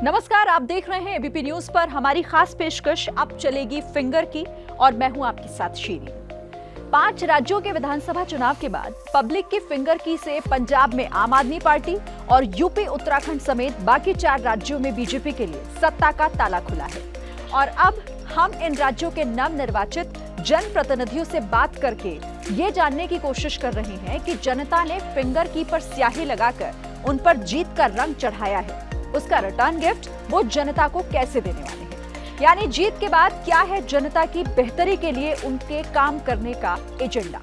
नमस्कार, आप देख रहे हैं एबीपी न्यूज पर हमारी खास पेशकश अब चलेगी फिंगर की और मैं हूं आपके साथ शीरी। 5 राज्यों के विधानसभा चुनाव के बाद पब्लिक की फिंगर की से पंजाब में आम आदमी पार्टी और यूपी उत्तराखंड समेत बाकी 4 राज्यों में बीजेपी के लिए सत्ता का ताला खुला है। और अब हम इन राज्यों के नवनिर्वाचित जनप्रतिनिधियों से बात करके ये जानने की कोशिश कर रहे हैं कि जनता ने फिंगर की पर स्याही लगाकर उन पर जीत का रंग चढ़ाया है, उसका रिटर्न गिफ्ट वो जनता को कैसे देने वाले हैं। यानी जीत के बाद क्या है जनता की बेहतरी के लिए उनके काम करने का एजेंडा।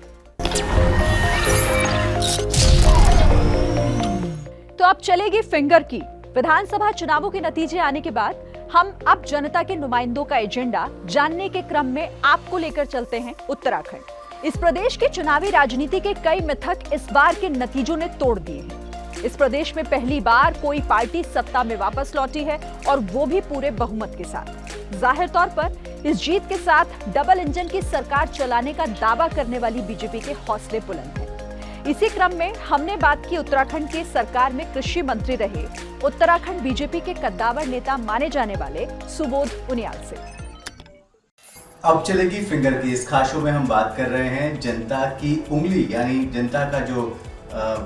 तो अब चलेगी फिंगर की। विधानसभा चुनावों के नतीजे आने के बाद हम अब जनता के नुमाइंदों का एजेंडा जानने के क्रम में आपको लेकर चलते हैं उत्तराखंड। इस प्रदेश की चुनावी राजनीति के कई मिथक इस बार के नतीजों ने तोड़ दिए हैं। इस प्रदेश में पहली बार कोई पार्टी सत्ता में वापस लौटी है और वो भी पूरे बहुमत के साथ। जाहिर तौर पर इस जीत के साथ डबल इंजन की सरकार चलाने का दावा करने वाली बीजेपी के हौसले बुलंद हैं। इसी क्रम में हमने बात की उत्तराखंड के सरकार में कृषि मंत्री रहे उत्तराखंड बीजेपी के कद्दावर नेता माने जाने वाले सुबोध उनियाल से। अब चलेगी फिंगर की। इस खास शो में हम बात कर रहे हैं जनता की उंगली यानी जनता का जो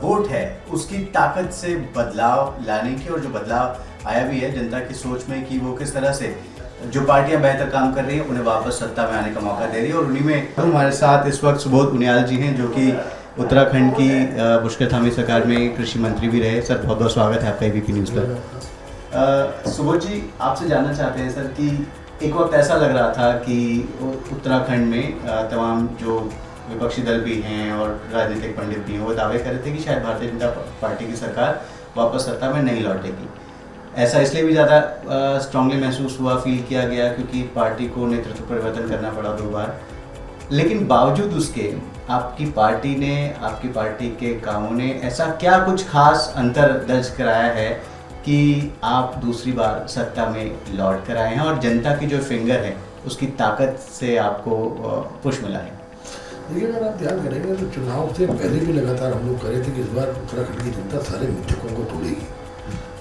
वोट है उसकी ताकत से बदलाव लाने की, और जो बदलाव आया भी है जनता की सोच में कि वो किस तरह से जो पार्टियां बेहतर काम कर रही हैं उन्हें वापस सत्ता में आने का मौका दे रही है। और उन्हीं में हमारे साथ इस वक्त सुबोध उनियाल जी हैं जो कि उत्तराखंड की मुश्किल थामी सरकार में कृषि मंत्री भी रहे। सर, बहुत बहुत स्वागत है आपका एबीपी न्यूज़ पर। सुबोध जी, आपसे जानना चाहते हैं सर कि एक वक्त ऐसा लग रहा था कि उत्तराखंड में तमाम जो विपक्षी दल भी हैं और राजनीतिक पंडित भी हैं वो दावे कर रहे थे कि शायद भारतीय जनता पार्टी की सरकार वापस सत्ता में नहीं लौटेगी। ऐसा इसलिए भी ज़्यादा स्ट्रांगली महसूस हुआ, फील किया गया क्योंकि पार्टी को नेतृत्व परिवर्तन करना पड़ा 2 बार। लेकिन बावजूद उसके आपकी पार्टी ने, आपकी पार्टी के कामों ने ऐसा क्या कुछ खास अंतर दर्ज कराया है कि आप दूसरी बार सत्ता में लौट कर आए हैं और जनता की जो फिंगर है उसकी ताकत से आपको पुश मिला है? देखिए, अगर आप ध्यान करेंगे तो चुनाव से पहले भी लगातार हम लोग करे थे कि इस बार उत्तराखंड की जनता सारे मिथकों को तोड़ेगी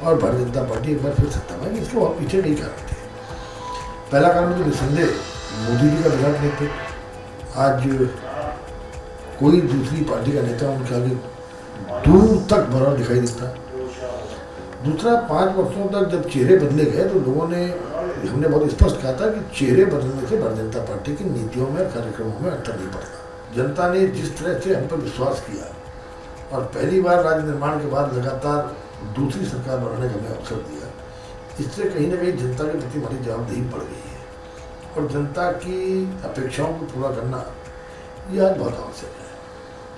और भारतीय जनता पार्टी एक बार फिर सत्ता में आएगी। इसके बहुत पीछे नहीं कारण थे। पहला कारण तो निसंदेह मोदी जी का विराट नेतृत्व। आज कोई दूसरी पार्टी का नेता उनके आगे दूर तक बड़ा दिखाई देता। दूसरा, 5 वर्षों तक जब चेहरे बदले गए तो लोगों ने, हमने बहुत स्पष्ट कहा था कि चेहरे बदलने से भारतीय जनता पार्टी की नीतियों में, कार्यक्रमों में अंतर नहीं पड़ता। जनता ने जिस तरह से हम पर विश्वास किया और पहली बार राज्य निर्माण के बाद लगातार दूसरी सरकार बनाने का हमें अवसर दिया, इससे कहीं ना कहीं जनता के प्रति हमारी जवाबदेही बढ़ गई है और जनता की अपेक्षाओं को पूरा करना यह आज बहुत आवश्यक है।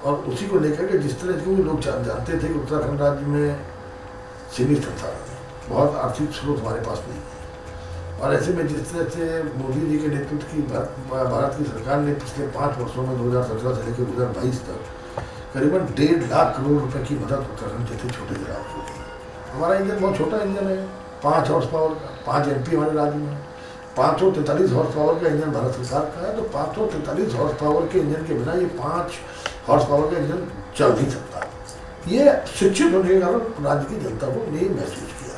और उसी को लेकर के जिस तरह से लोग जानते थे कि उत्तराखंड राज्य में सीमित संसाधन है, बहुत आर्थिक स्रोत हमारे पास नहीं है, और ऐसे में जिस तरह से मोदी जी के नेतृत्व की भारत की सरकार ने पिछले 5 वर्षों में 2017 से लेकर 2022 तक करीबन 1.5 लाख करोड़ रुपए की मदद उत्तराखंड जैसे छोटे जिला को दी। हमारा इंजन बहुत छोटा इंजन है, 5 हॉर्स पावर का। 5 एमपी हमारे राज्य में 543 हॉर्स पावर का इंजन भारत सरकार का है। तो 543 हॉर्स पावर के इंजन के बिना ये 5 हॉर्स पावर का इंजन चल नहीं सकता। ये शिक्षित होने के कारण राज्य की जनता को नहीं महसूस किया।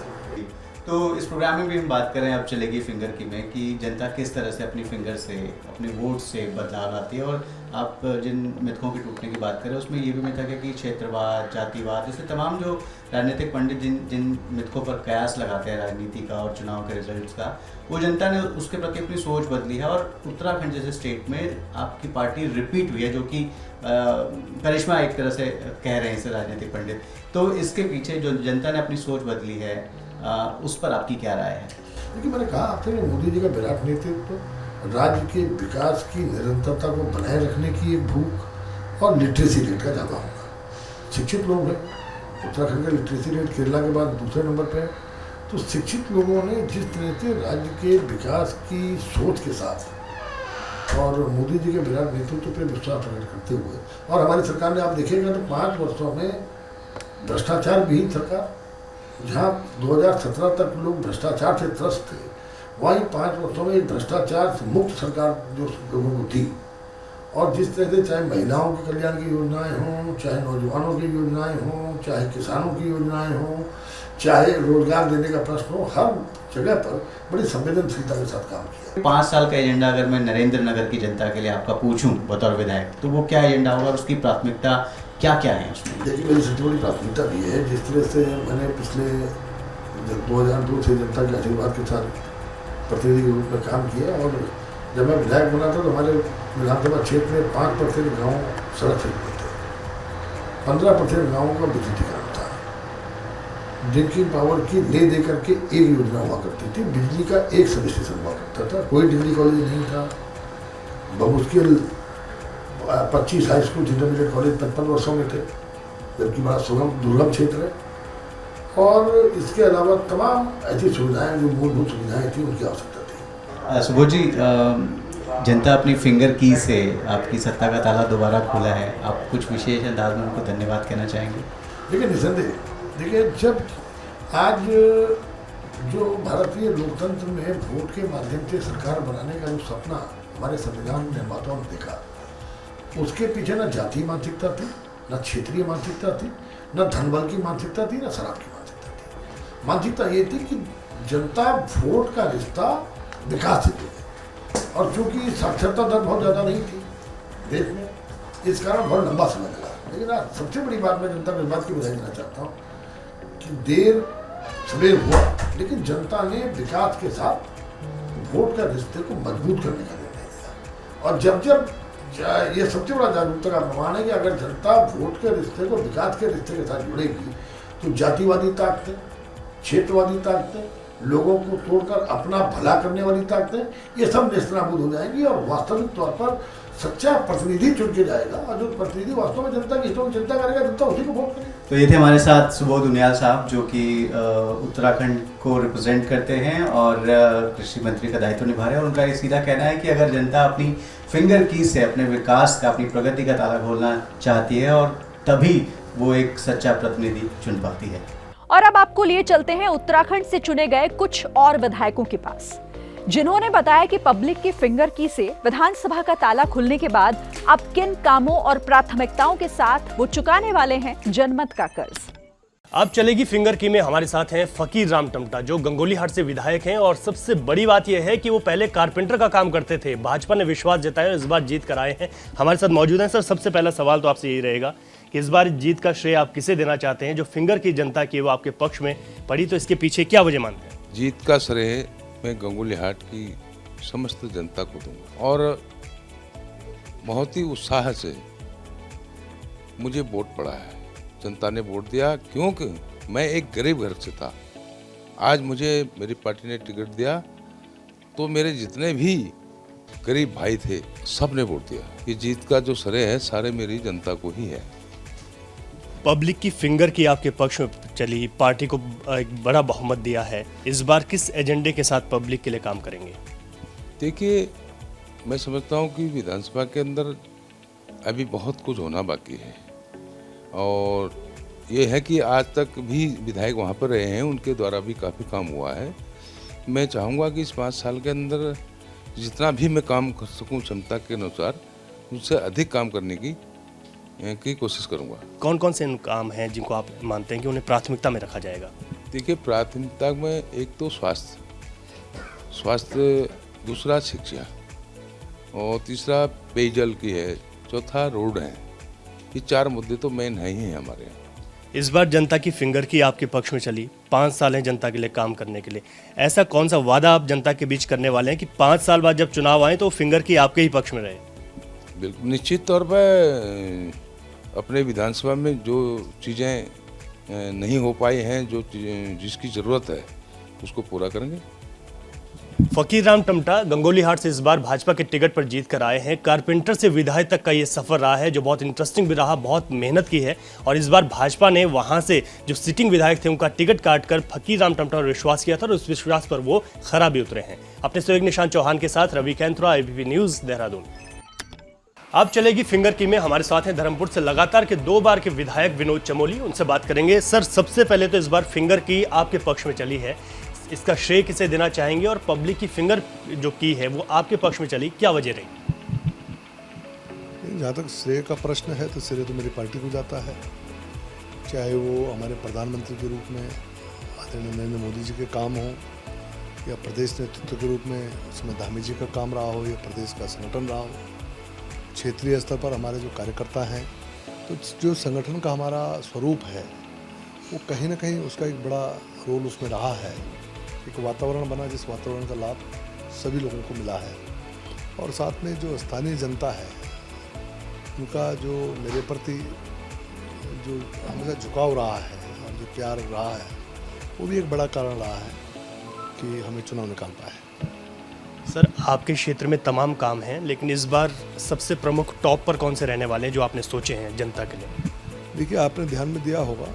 तो इस प्रोग्राम में भी हम बात करें अब चलेगी फिंगर की में कि जनता किस तरह से अपनी फिंगर से, अपने वोट से बदलाव लाती है। और आप जिन मिथकों के टूटने की बात करें उसमें ये भी मिथक है कि क्षेत्रवाद, जातिवाद, जैसे तमाम जो राजनीतिक पंडित जिन मिथकों पर कयास लगाते हैं राजनीति का और चुनाव के रिजल्ट्स का, वो जनता ने उसके प्रति अपनी सोच बदली है। और उत्तराखंड जैसे स्टेट में आपकी पार्टी रिपीट हुई है जो कि करिश्मा एक तरह से कह रहे हैं इसे राजनीतिक पंडित। तो इसके पीछे जो जनता ने अपनी सोच बदली है उस पर आपकी क्या राय है? देखिए, मैंने कहा आपसे कि मोदी जी का विराट नेतृत्व, राज्य के विकास की निरंतरता को बनाए रखने की एक भूख और लिटरेसी रेट का ज़्यादा होना। शिक्षित लोग हैं, उत्तराखंड का लिटरेसी रेट केरला के बाद दूसरे नंबर पर है। तो शिक्षित लोगों ने जिस तरह से राज्य के विकास की सोच के साथ और मोदी जी के विराट नेतृत्व पर विश्वास प्रकट करते हुए, और हमारी सरकार ने आप देखिएगा तो 5 वर्षों में भ्रष्टाचार विहीन सरकार, जहाँ 2017 तक लोग भ्रष्टाचार से त्रस्त थे, वहीं 5 वर्षों में एक भ्रष्टाचार से मुक्त सरकार जो लोगों को थी। और जिस तरह से चाहे महिलाओं के कल्याण की योजनाएं हों, चाहे नौजवानों की योजनाएं हों, चाहे किसानों की योजनाएं हों, चाहे रोजगार देने का प्रश्न हो, हर जगह पर बड़ी संवेदनशीलता के साथ काम किया। 5 साल का एजेंडा अगर मैं नरेंद्र नगर की जनता के लिए आपका पूछूं बतौर विधायक, तो वो क्या एजेंडा होगा और उसकी प्राथमिकता क्या क्या है उसमें? देखिए, मेरी सबसे बड़ी प्राथमिकता भी है, जिस तरह से मैंने पिछले 2002 से जनता के आशीर्वाद के साथ प्रतिनिधि के रूप में काम किया, और जब मैं विधायक बना था तो हमारे विधानसभा क्षेत्र में 5% गाँव सड़क से जुड़े थे, 15% गाँवों का विद्युतीकरण था, ड्रिंकिंग पावर की ले दे करके एक योजना हुआ करती थी, बिजली का एक सब स्टेशन हुआ करता था, कोई डिग्री कॉलेज नहीं था, बमुश्किल 25 हाई स्कूल इंटरमीडिएट कॉलेज 55 वर्षों में थे, जबकि बड़ा दुर्गम क्षेत्र है। और इसके अलावा तमाम ऐसी सुविधाएं जो मूलभूत सुविधाएं थी, उनकी आवश्यकता थी। सुबोध जी, जनता अपनी फिंगर की से आपकी सत्ता का ताला दोबारा खोला है, आप कुछ विशेष अंदाज में उनको धन्यवाद कहना चाहेंगे? देखिए, निसंदेह, देखिए, जब आज जो भारतीय लोकतंत्र में वोट के माध्यम से सरकार बनाने का जो सपना हमारे संविधान निर्माताओं ने देखा, उसके पीछे न जातीय मानसिकता थी, न क्षेत्रीय मानसिकता थी, न धनबल की मानसिकता थी, न शराब की मानसिकता थी। मानसिकता ये थी कि जनता वोट का रिश्ता विकास से जोड़े, और चूंकि साक्षरता दर बहुत ज़्यादा नहीं थी देश में, इस कारण बहुत लंबा समय लगा। लेकिन आज सबसे बड़ी बात मैं जनता को इस बात की बधाई देना चाहता हूँ कि देर सवेर हुआ, लेकिन जनता ने विकास के साथ वोट का रिश्ते को मजबूत करने का निर्णय लिया। और जब ये सबसे बड़ा जागरूकता का प्रमाण है कि अगर जनता वोट के रिश्ते को विकास के रिश्ते के साथ जुड़ेगी, तो जातिवादी ताकतें, क्षेत्रवादी ताकतें, लोगों को तोड़कर अपना भला करने वाली ताकतें, ये सब नेस्तनाबूद हो जाएंगी, और वास्तविक तौर पर सच्चा प्रतिनिधि चुन के जाएगा, और जो प्रतिनिधि वास्तव में जनता की हितों की चिंता करेगा, जनता उसी को वोट करेगी। तो ये थे हमारे साथ सुबोध उनियाल साहब, जो कि उत्तराखंड को रिप्रेजेंट करते हैं और कृषि मंत्री का दायित्व निभा रहे हैं। और उनका ये सीधा कहना है कि अगर जनता अपनी फिंगर की से अपने विकास का, अपनी प्रगति का ताला खोलना चाहती है, और तभी वो एक सच्चा प्रतिनिधि चुन पाती है। और अब आपको लिए चलते हैं उत्तराखंड से चुने गए कुछ और विधायकों के पास, जिन्होंने बताया कि पब्लिक की फिंगर की से विधानसभा का ताला खुलने के बाद अब किन कामों और प्राथमिकताओं के साथ वो चुकाने वाले हैं जनमत का कर्ज। अब चलेगी फिंगर की में हमारे साथ हैं फकीर राम टमटा, जो गंगोलीहाट से विधायक हैं, और सबसे बड़ी बात यह है कि वो पहले कारपेंटर का काम करते थे। भाजपा ने विश्वास जताया और इस बार जीत कर आए हैं, हमारे साथ मौजूद हैं। सर, सबसे पहला सवाल तो आपसे यही रहेगा कि इस बार जीत का श्रेय आप किसे देना चाहते हैं? जो फिंगर की जनता की वो आपके पक्ष में पड़ी, तो इसके पीछे क्या वजह मानते हैं? जीत का श्रेय मैं गंगोलीहाट की समस्त जनता को दूंगा, और बहुत ही उत्साह से मुझे वोट पड़ा है, जनता ने वोट दिया, क्योंकि मैं एक गरीब घर से था। आज मुझे मेरी पार्टी ने टिकट दिया, तो मेरे जितने भी गरीब भाई थे, सब ने वोट दिया। ये जीत का जो श्रेय है सारे मेरी जनता को ही है। पब्लिक की फिंगर की आपके पक्ष में चली, पार्टी को एक बड़ा बहुमत दिया है, इस बार किस एजेंडे के साथ पब्लिक के लिए काम करेंगे? देखिए, मैं समझता हूँ कि विधानसभा के अंदर अभी बहुत कुछ होना बाकी है, और ये है कि आज तक भी विधायक वहाँ पर रहे हैं, उनके द्वारा भी काफ़ी काम हुआ है। मैं चाहूँगा कि इस 5 साल के अंदर जितना भी मैं काम कर सकूँ क्षमता के अनुसार, उससे अधिक काम करने की कोशिश करूँगा। कौन कौन से काम हैं जिनको आप मानते हैं कि उन्हें प्राथमिकता में रखा जाएगा? देखिए, प्राथमिकता में एक तो स्वास्थ्य, दूसरा शिक्षा, और तीसरा पेयजल की है, चौथा रोड है। ये 4 मुद्दे तो मेन है ही हैं हमारे यहाँ। इस बार जनता की फिंगर की आपके पक्ष में चली, 5 साल हैं जनता के लिए काम करने के लिए। ऐसा कौन सा वादा आप जनता के बीच करने वाले हैं कि 5 साल बाद जब चुनाव आए तो फिंगर की आपके ही पक्ष में रहे? बिल्कुल निश्चित तौर पर अपने विधानसभा में जो चीज़ें नहीं हो पाई हैं, जिसकी ज़रूरत है, उसको पूरा करेंगे। फकीर राम टमटा गंगोलीहाट से इस बार भाजपा के टिकट पर जीत कर आए हैं। कारपेंटर से विधायक तक का ये सफर रहा है, जो बहुत इंटरेस्टिंग भी रहा, बहुत मेहनत की है, और इस बार भाजपा ने वहां से जो सिटिंग विधायक थे उनका टिकट काटकर फकीर राम टमटा पर विश्वास किया था, और उस विश्वास पर वो खरा भी उतरे हैं। अपने सहयोगी निशांत चौहान के साथ रवि कैंथ्रा, ABP न्यूज, देहरादून। अब चलेगी फिंगर की में हमारे साथ हैं धर्मपुर से लगातार के 2 बार के विधायक विनोद चमोली, उनसे बात करेंगे। सर, सबसे पहले तो इस बार फिंगर की आपके पक्ष में चली है, इसका श्रेय किसे देना चाहेंगे? और पब्लिक की फिंगर जो की है वो आपके पक्ष में चली, क्या वजह रही? जहाँ तक श्रेय का प्रश्न है तो श्रेय तो मेरी पार्टी को जाता है, चाहे वो हमारे प्रधानमंत्री के रूप में आदरणीय नरेंद्र मोदी जी के काम हो, या प्रदेश नेतृत्व के रूप में उसमें धामी जी का काम रहा हो, या प्रदेश का संगठन रहा हो, क्षेत्रीय स्तर पर हमारे जो कार्यकर्ता हैं, तो जो संगठन का हमारा स्वरूप है वो कहीं ना कहीं उसका एक बड़ा रोल उसमें रहा है। एक वातावरण बना जिस वातावरण का लाभ सभी लोगों को मिला है, और साथ में जो स्थानीय जनता है उनका जो मेरे प्रति जो हमेशा झुकाव रहा है और जो प्यार रहा है वो भी एक बड़ा कारण रहा है कि हमें चुनाव निकाल पाए। सर, आपके क्षेत्र में तमाम काम हैं, लेकिन इस बार सबसे प्रमुख टॉप पर कौन से रहने वाले हैं जो आपने सोचे हैं जनता के लिए? देखिए, आपने ध्यान में दिया होगा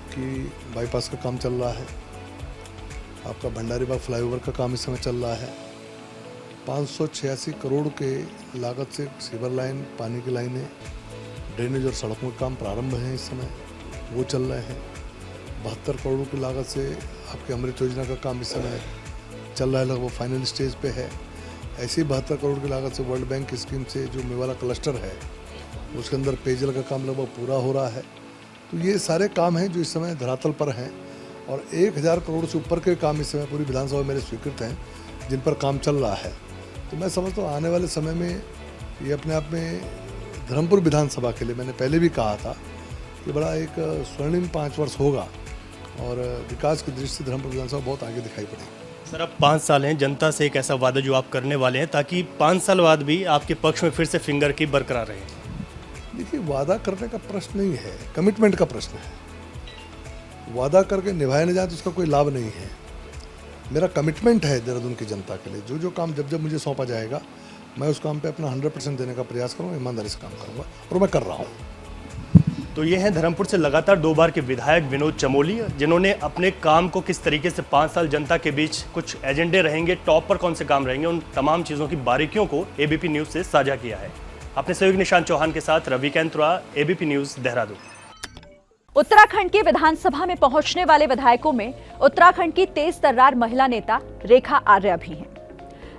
कि बाईपास का काम चल रहा है, आपका भंडारीबाग फ्लाईओवर का काम इस समय चल रहा है, 586 करोड़ के लागत से सीवर लाइन, पानी की लाइनें, ड्रेनेज और सड़कों के काम प्रारंभ हैं इस समय, वो चल रहे हैं। 72 करोड़ की लागत से आपके अमृत योजना का काम इस समय चल रहा है, लगभग फाइनल स्टेज पे है। ऐसे ही 72 करोड़ की लागत से वर्ल्ड बैंक की स्कीम से जो मेवाला क्लस्टर है उसके अंदर पेयजल का काम लगभग पूरा हो रहा है। तो ये सारे काम हैं जो इस समय धरातल पर हैं, और 1000 करोड़ से ऊपर के काम इस समय पूरी विधानसभा मेरे स्वीकृत हैं जिन पर काम चल रहा है। तो मैं समझता हूँ आने वाले समय में ये अपने आप में धर्मपुर विधानसभा के लिए, मैंने पहले भी कहा था कि बड़ा एक स्वर्णिम 5 वर्ष होगा, और विकास की दृष्टि से धर्मपुर विधानसभा बहुत आगे दिखाई पड़ेगी। सर, अब 5 साल हैं, जनता से एक ऐसा वादा जो आप करने वाले हैं ताकि 5 साल बाद भी आपके पक्ष में फिर से फिंगर की बरकरार रहे। देखिए, वादा करने का प्रश्न नहीं है, कमिटमेंट का प्रश्न है। वादा करके निभाया नहीं जाए तो उसका कोई लाभ नहीं है। मेरा कमिटमेंट है देहरादून की जनता के लिए, जो जो काम जब जब मुझे सौंपा जाएगा मैं उस काम पे अपना 100% देने का प्रयास करूँगा, ईमानदारी से काम करूँगा, और मैं कर रहा हूँ। तो ये हैं धर्मपुर से लगातार 2 बार के विधायक विनोद चमोली, जिन्होंने अपने काम को किस तरीके से 5 साल जनता के बीच कुछ एजेंडे रहेंगे, टॉप पर कौन से काम रहेंगे, उन तमाम चीज़ों की बारीकियों को एबीपी न्यूज़ से साझा किया है। अपने सहयोगी निशांत चौहान के साथ रवि कैंत्रा, एबीपी न्यूज़, देहरादून। उत्तराखंड की विधानसभा में पहुंचने वाले विधायकों में उत्तराखंड की तेज तर्रार महिला नेता रेखा आर्या भी हैं।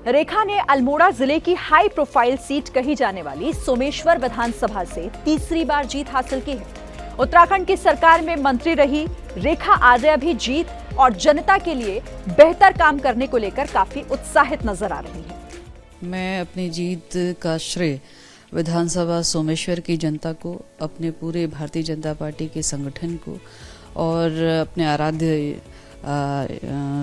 रेखा ने अल्मोड़ा जिले की हाई प्रोफाइल सीट कही जाने वाली सोमेश्वर विधानसभा से तीसरी बार जीत हासिल की है। उत्तराखंड की सरकार में मंत्री रही रेखा आर्या भी जीत और जनता के लिए बेहतर काम करने को लेकर काफी उत्साहित नजर आ रही है। मैं अपनी जीत का श्रेय विधानसभा सोमेश्वर की जनता को, अपने पूरे भारतीय जनता पार्टी के संगठन को और अपने आराध्य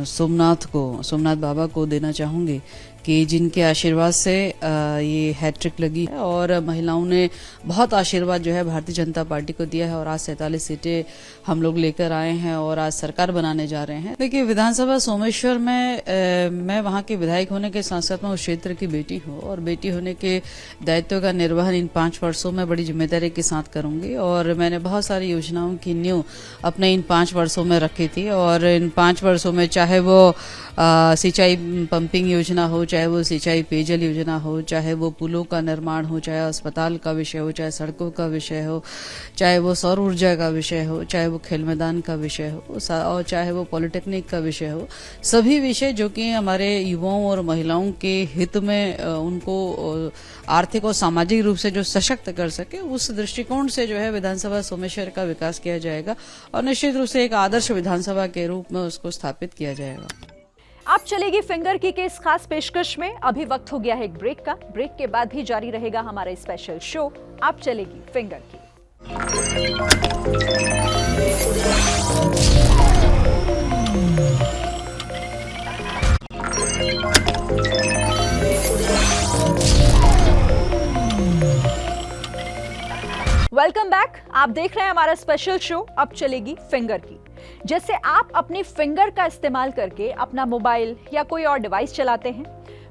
सोमनाथ बाबा को देना चाहूँगी कि जिनके आशीर्वाद से ये हैट्रिक लगी है, और महिलाओं ने बहुत आशीर्वाद जो है भारतीय जनता पार्टी को दिया है, और आज 47 सीटें हम लोग लेकर आए हैं और आज सरकार बनाने जा रहे हैं। देखिए, विधानसभा सोमेश्वर में मैं वहाँ के विधायक होने के साथ साथ मैं उस क्षेत्र की बेटी हूँ, और बेटी होने के दायित्व का निर्वहन इन 5 वर्षों में बड़ी जिम्मेदारी के साथ करूंगी। और मैंने बहुत सारी योजनाओं की नींव अपने इन 5 वर्षों में रखी थी, और इन 5 वर्षों में चाहे वो सिंचाई पंपिंग योजना हो, चाहे वो सिंचाई पेयजल योजना हो, चाहे वो पुलों का निर्माण हो, चाहे अस्पताल का विषय हो, चाहे सड़कों का विषय हो, चाहे वो सौर ऊर्जा का विषय हो, चाहे वो खेल मैदान का विषय हो, और चाहे वो पॉलिटेक्निक का विषय हो, सभी विषय जो कि हमारे युवाओं और महिलाओं के हित में उनको आर्थिक और सामाजिक रूप से जो सशक्त कर सके, उस दृष्टिकोण से जो है विधानसभा सोमेश्वर का विकास किया जाएगा, और निश्चित रूप से एक आदर्श विधानसभा के रूप में उसको स्थापित किया जाएगा। अब चलेगी फिंगर की के इस खास पेशकश में अभी वक्त हो गया है एक ब्रेक का। ब्रेक के बाद भी जारी रहेगा हमारा स्पेशल शो अब चलेगी फिंगर की। Welcome back. आप देख रहे हैं हमारा स्पेशल शो अब चलेगी फिंगर की। जैसे आप अपनी फिंगर का इस्तेमाल करके अपना मोबाइल या कोई और डिवाइस चलाते हैं,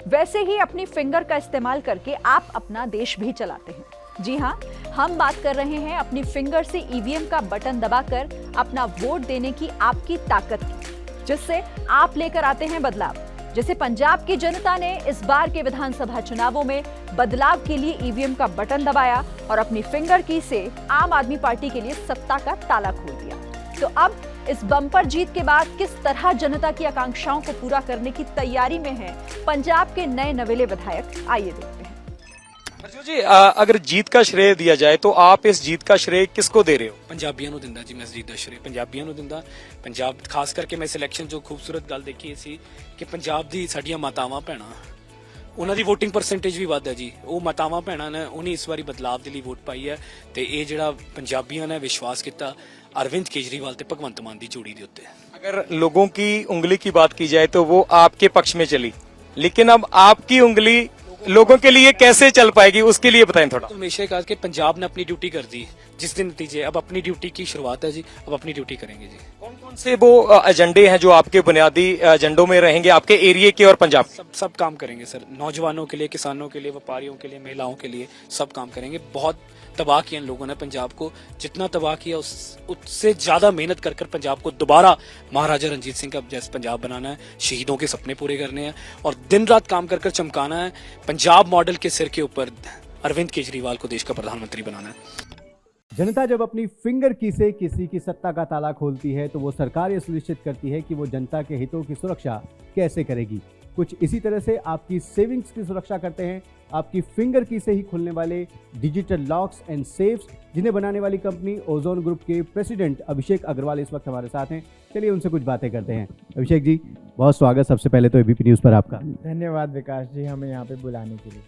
वैसे ही अपनी फिंगर का इस्तेमाल करके आप अपना देश भी चलाते हैं। जी हां, हम बात कर रहे हैं अपनी फिंगर से ईवीएम का बटन दबाकर अपना वोट देने की आपकी ताकत की, जिससे आप लेकर आते हैं बदलाव। जैसे पंजाब की जनता ने इस बार के विधानसभा चुनावों में बदलाव के लिए ईवीएम का बटन दबाया और अपनी फिंगर की से आम आदमी पार्टी के लिए सत्ता का ताला खोल दिया। तो अब इस बम्पर जीत के बाद किस तरह जनता की आकांक्षाओं को पूरा करने की तैयारी में हैं पंजाब के नए नवेले विधायक, आइए देखते हैं। अर्जुन जी अगर जीत का श्रेय दिया जाए तो आप इस जीत का श्रेय किसको दे रहे हो? ਪੰਜਾਬੀਆਂ ਨੂੰ ਦਿੰਦਾ ਜੀ ਮੈਂ ਇਸ ਚੀਜ਼ ਦਾ ਸ਼੍ਰੇ ਪੰਜਾਬੀਆਂ ਨੂੰ ਦਿੰਦਾ। ਪੰਜਾਬ ਖਾਸ ਕਰਕੇ ਮੈਂ ਸਿਲੈਕਸ਼ਨ ਜੋ ਖੂਬਸੂਰਤ ਗੱਲ ਦੇਖੀ ਸੀ ਕਿ ਪੰਜਾਬ ਦੀ ਸਾਡੀਆਂ ਮਾਤਾਵਾਂ ਭੈਣਾਂ ਉਹਨਾਂ ਦੀ VOTING ਪਰਸੈਂਟੇਜ ਵੀ ਵੱਧ ਹੈ ਜੀ। ਉਹ ਮਾਤਾਵਾਂ ਭੈਣਾਂ ਨੇ ਉਹਨੇ ਇਸ ਵਾਰੀ ਬਦਲਾਵ ਦੇ ਲਈ ਵੋਟ ਪਾਈ ਹੈ ਤੇ ਇਹ ਜਿਹੜਾ ਪੰਜਾਬੀਆਂ ਨੇ ਵਿਸ਼ਵਾਸ ਕੀਤਾ अरविंद केजरीवाल ਤੇ ਭਗਵੰਤ ਮਾਨ ਦੀ ਜੋੜੀ ਦੇ ਉੱਤੇ। अगर लोगों की उंगली की बात की जाए तो वो आपके पक्ष में चली, लेकिन अब आपकी उंगली लोगों के लिए कैसे चल पाएगी उसके लिए बताएं थोड़ा। तो हमेशा कहा कि पंजाब ने अपनी ड्यूटी कर दी, जिस दिन नतीजे अब अपनी ड्यूटी की शुरुआत है जी, अब अपनी ड्यूटी करेंगे जी। कौन कौन से वो एजेंडे हैं जो आपके बुनियादी एजेंडों में रहेंगे आपके एरिया के और पंजाब के? सब काम करेंगे सर, नौजवानों के लिए, किसानों के लिए, व्यापारियों के लिए, महिलाओं के लिए सब काम करेंगे। बहुत तबाह किया इन लोगों ने पंजाब को, जितना तबाह किया उससे ज्यादा मेहनत कर कर पंजाब को दोबारा महाराजा रंजीत सिंह का जैसे पंजाब बनाना है, शहीदों के सपने पूरे करने हैं और दिन रात काम कर कर चमकाना है। पंजाब मॉडल के सिर के ऊपर अरविंद केजरीवाल को देश का प्रधानमंत्री बनाना है। जनता जब अपनी फिंगर की से किसी की सत्ता का ताला खोलती है तो वो सरकार ये सुनिश्चित करती है कि वो जनता के हितों की सुरक्षा कैसे करेगी। कुछ इसी तरह से आपकी सेविंग्स की सुरक्षा करते हैं आपकी फिंगर की से ही खुलने वाले डिजिटल लॉक्स एंड सेफ्स, जिन्हें बनाने वाली कंपनी ओजोन ग्रुप के प्रेसिडेंट अभिषेक अग्रवाल इस वक्त हमारे साथ हैं। चलिए उनसे कुछ बातें करते हैं। अभिषेक जी, बहुत स्वागत सबसे पहले तो एबीपी न्यूज़ पर आपका। धन्यवाद विकास जी, हमें यहाँ पे बुलाने के लिए।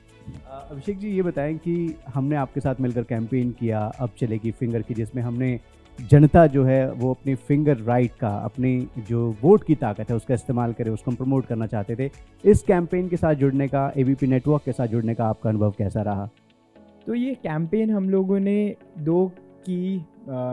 अभिषेक जी, ये बताएं कि हमने आपके साथ मिलकर कैंपेन किया अब चलेगी फिंगर की, जिसमें हमने जनता जो है वो अपनी फिंगर राइट का, अपनी जो वोट की ताकत है उसका इस्तेमाल करे, उसको हम प्रमोट करना चाहते थे। इस कैंपेन के साथ जुड़ने का, एबीपी नेटवर्क के साथ जुड़ने का आपका अनुभव कैसा रहा? तो ये कैंपेन हम लोगों ने दो की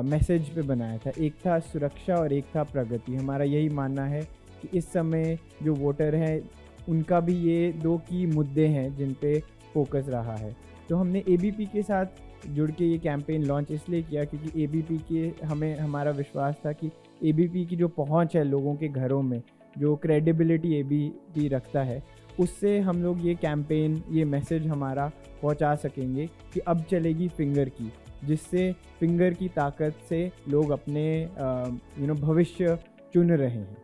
मैसेज पे बनाया था, एक था सुरक्षा और एक था प्रगति। हमारा यही मानना है कि इस समय जो वोटर हैं उनका भी ये दो की मुद्दे हैं जिन पे फोकस रहा है। तो हमने एबीपी के साथ जुड़ के ये कैंपेन लॉन्च इसलिए किया क्योंकि एबीपी के हमारा विश्वास था कि एबीपी की जो पहुंच है लोगों के घरों में, जो क्रेडिबिलिटी एबीपी रखता है, उससे हम लोग ये कैंपेन, ये मैसेज हमारा पहुंचा सकेंगे कि अब चलेगी फिंगर की, जिससे फिंगर की ताकत से लोग अपने भविष्य चुन रहे हैं।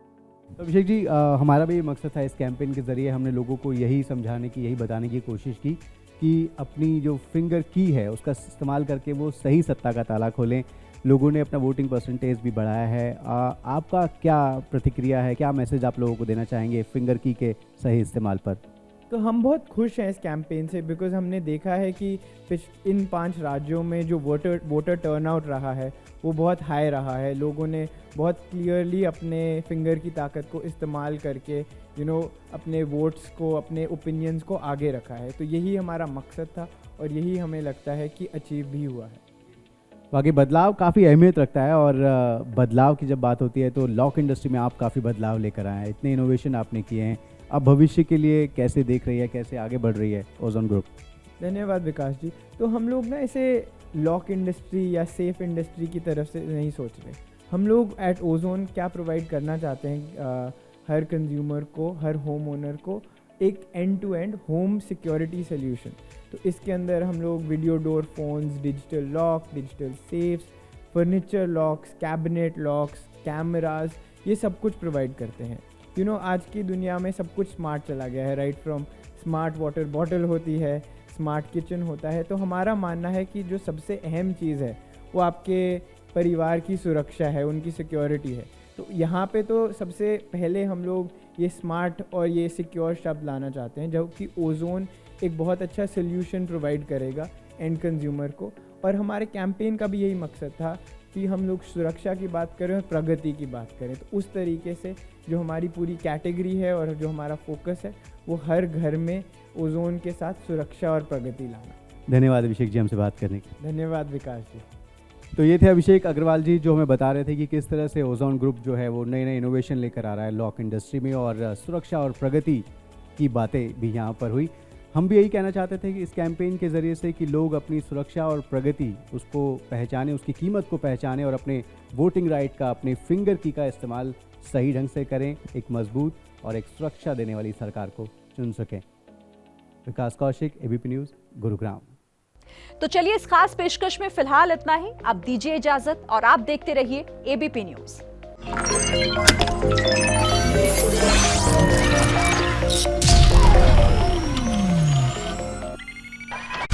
तो अभिषेक जी, हमारा भी मकसद था इस कैंपेन के ज़रिए हमने लोगों को यही समझाने की, यही बताने की कोशिश की कि अपनी जो फिंगर की है उसका इस्तेमाल करके वो सही सत्ता का ताला खोलें। लोगों ने अपना वोटिंग परसेंटेज भी बढ़ाया है। आपका क्या प्रतिक्रिया है, क्या मैसेज आप लोगों को देना चाहेंगे फिंगर की के सही इस्तेमाल पर? तो हम बहुत खुश हैं इस कैंपेन से, बिकॉज़ हमने देखा है कि इन 5 राज्यों में जो वोटर टर्नआउट रहा है वो बहुत हाई रहा है। लोगों ने बहुत क्लियरली अपने फिंगर की ताकत को इस्तेमाल करके अपने वोट्स को, अपने ओपिनियंस को आगे रखा है। तो यही हमारा मकसद था और यही हमें लगता है कि अचीव भी हुआ है। बाकी बदलाव काफ़ी अहमियत रखता है और बदलाव की जब बात होती है तो लॉक इंडस्ट्री में आप काफ़ी बदलाव लेकर आए हैं, इतने इनोवेशन आपने किए हैं। अब भविष्य के लिए कैसे देख रही है, कैसे आगे बढ़ रही है ओजोन ग्रुप? धन्यवाद विकास जी। तो हम लोग ना इसे लॉक इंडस्ट्री या सेफ इंडस्ट्री की तरफ से नहीं सोच रहे। हम लोग एट ओजोन क्या प्रोवाइड करना चाहते हैं हर कंज्यूमर को, हर होम ओनर को एक end to end home security solution. तो इसके अंदर हम लोग video door phones, digital lock, digital safes, furniture locks, cabinet locks, cameras, ये सब कुछ प्रोवाइड करते हैं। आज की दुनिया में सब कुछ स्मार्ट चला गया है, right from smart water bottle होती है, स्मार्ट किचन होता है। तो हमारा मानना है कि जो सबसे अहम चीज़ है वो आपके परिवार की सुरक्षा है, उनकी सिक्योरिटी है। तो यहाँ पे तो सबसे पहले हम लोग ये स्मार्ट और ये सिक्योर शब्द लाना चाहते हैं, जबकि ओजोन एक बहुत अच्छा सोल्यूशन प्रोवाइड करेगा एंड कंज्यूमर को। और हमारे कैंपेन का भी यही मकसद था कि हम लोग सुरक्षा की बात करें और प्रगति की बात करें। तो उस तरीके से जो हमारी पूरी कैटेगरी है और जो हमारा फोकस है वो हर घर में ओजोन के साथ सुरक्षा और प्रगति लाना। धन्यवाद अभिषेक जी हमसे बात करने के लिए। धन्यवाद विकास जी। तो ये थे अभिषेक अग्रवाल जी जो हमें बता रहे थे कि किस तरह से ओजोन ग्रुप जो है वो नए नए इनोवेशन लेकर आ रहा है लॉक इंडस्ट्री में, और सुरक्षा और प्रगति की बातें भी यहाँ पर हुई। हम भी यही कहना चाहते थे कि इस कैंपेन के ज़रिए से कि लोग अपनी सुरक्षा और प्रगति उसको पहचानें, उसकी कीमत को पहचानें और अपने वोटिंग राइट का, अपने फिंगर की का इस्तेमाल सही ढंग से करें, एक मजबूत और एक सुरक्षा देने वाली सरकार को चुन सकें। विकास कौशिक, एबीपी न्यूज़, गुरुग्राम। तो चलिए इस खास पेशकश में फिलहाल इतना ही। आप दीजिए इजाजत और आप देखते रहिए एबीपी न्यूज़।